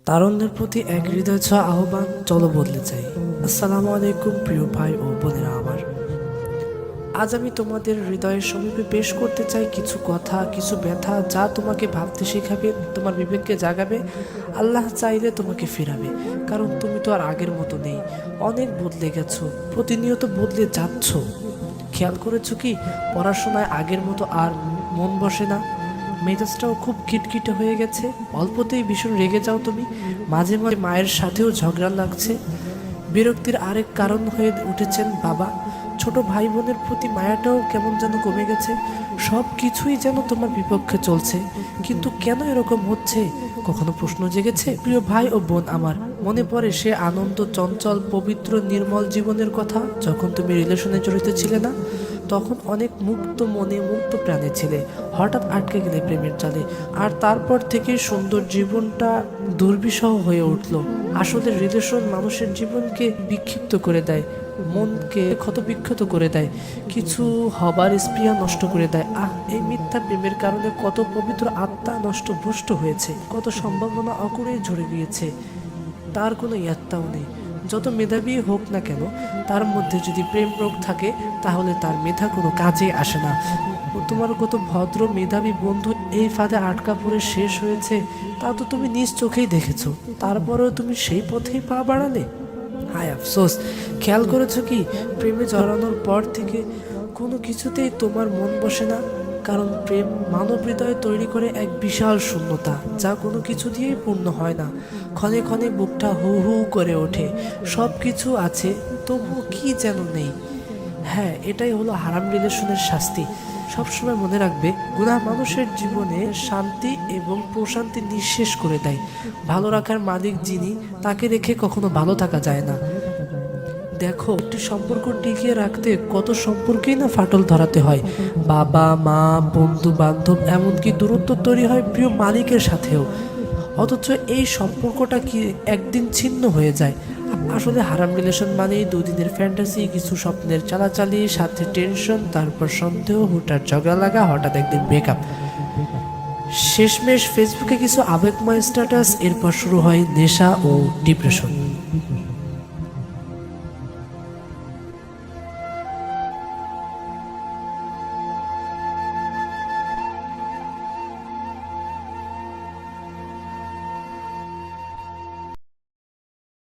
তারুণ্যের প্রতি এক হৃদয় ছোঁয়া আহ্বান, চলো বদলে যাই। আসসালামু আলাইকুম প্রিয় ভাই ও বোনেরা আমার। আজ আমি তোমাদের হৃদয়ের সমীপে পেশ করতে চাই কিছু কথা, কিছু ব্যথা, যা তোমাকে ভাবতে শেখাবে, তোমার বিবেককে জাগাবে। আল্লাহ চাইলে তোমাকে ফেরাবে, কারণ তুমি তো আর আগের মতো নেই। অনেক বদলে গেছো, প্রতিনিয়ত বদলে যাচ্ছ। খেয়াল করেছো কি, পড়াশোনায় আগের মতো আর মন বসে না, মেজাজটাও খুব খিটখিটে হয়ে গেছে, অল্পতেই ভীষণ রেগে যাও তুমি, মাঝে মাঝে মায়ের সাথেও ঝগড়া লাগছে। বিরক্তির আরেক কারণ হয়ে উঠেছেন বাবা। ছোট ভাই বোনের প্রতি মায়াটাও কেমন যেন কমে গেছে। সব কিছুই যেন তোমার বিপক্ষে চলছে, কিন্তু কেন এরকম হচ্ছে? কখনো প্রশ্ন জেগেছে? প্রিয় ভাই ও বোন আমার, মনে পড়ে সে আনন্দ, চঞ্চল, পবিত্র, নির্মল জীবনের কথা, যখন তুমি রিলেশনে জড়িত ছিলে না? তখন অনেক মুক্ত মনে, মুক্ত প্রাণে ছিলে। হঠাৎ আটকে গেলে প্রেমের জালে, আর তারপর থেকে সুন্দর জীবনটা দুর্বিষহ হয়ে উঠল। আসলে রিলেশন মানুষের জীবনকে বিক্ষিপ্ত করে দেয়, মনকে ক্ষতবিক্ষত করে দেয়, কিছু হবার স্পৃহা নষ্ট করে দেয়। এই মিথ্যা প্রেমের কারণে কত পবিত্র আত্মা নষ্ট ভ্রষ্ট হয়েছে, কত সম্ভাবনা অকুরেই ঝরে গিয়েছে, তার কোনো ইয়াত্তাও নেই। যত মেধাবী হোক না কেন, তার মধ্যে যদি প্রেম রোগ থাকে, তাহলে তার মেধা কোনো কাজে আসে না। তোমার কত ভদ্র মেধাবী বন্ধু এই ফাঁদে আটকা পড়ে শেষ হয়েছে, তা তো তুমি নিজ চোখেই দেখেছো। তারপরেও তুমি সেই পথেই পা বাড়ালে। হায় আফসোস। খেয়াল করেছো কি, প্রেমে জড়ানোর পর থেকে কোনো কিছুতেই তোমার মন বসে না, কারণ প্রেম মানব হৃদয়ে তৈরি করে এক বিশাল শূন্যতা, যা কোনো কিছু দিয়েই পূর্ণ হয় না। ক্ষণে ক্ষণে বুকটা হু হু করে ওঠে, সব কিছু আছে, তবু কি যেন নেই। হ্যাঁ, এটাই হলো হারাম রিলেশনের শাস্তি। সবসময় মনে রাখবে, গুনাহ মানুষের জীবনে শান্তি এবং প্রশান্তি নিঃশেষ করে দেয়। ভালো রাখার মালিক যিনি, তাকে রেখে কখনো ভালো থাকা যায় না। দেখো, একটি সম্পর্ক টিকিয়ে রাখতে কত সম্পর্কেই না ফাটল ধরাতে হয়। বাবা মা, বন্ধু বান্ধব, এমনকি দূরত্ব তৈরি হয় প্রিয় মালিকের সাথেও। অথচ এই সম্পর্কটা কি একদিন ছিন্ন হয়ে যায়। আসলে হারাম রিলেশন মানেই দুদিনের ফ্যান্টাসি, কিছু স্বপ্নের চালাচালি, সাথে টেনশন, তারপর সন্দেহ, হুটার ঝগড়া লাগা, হঠাৎ একদিন ব্রেকআপ, শেষমেশ ফেসবুকে কিছু আবেগময় স্ট্যাটাস, এরপর শুরু হয় নেশা ও ডিপ্রেশন।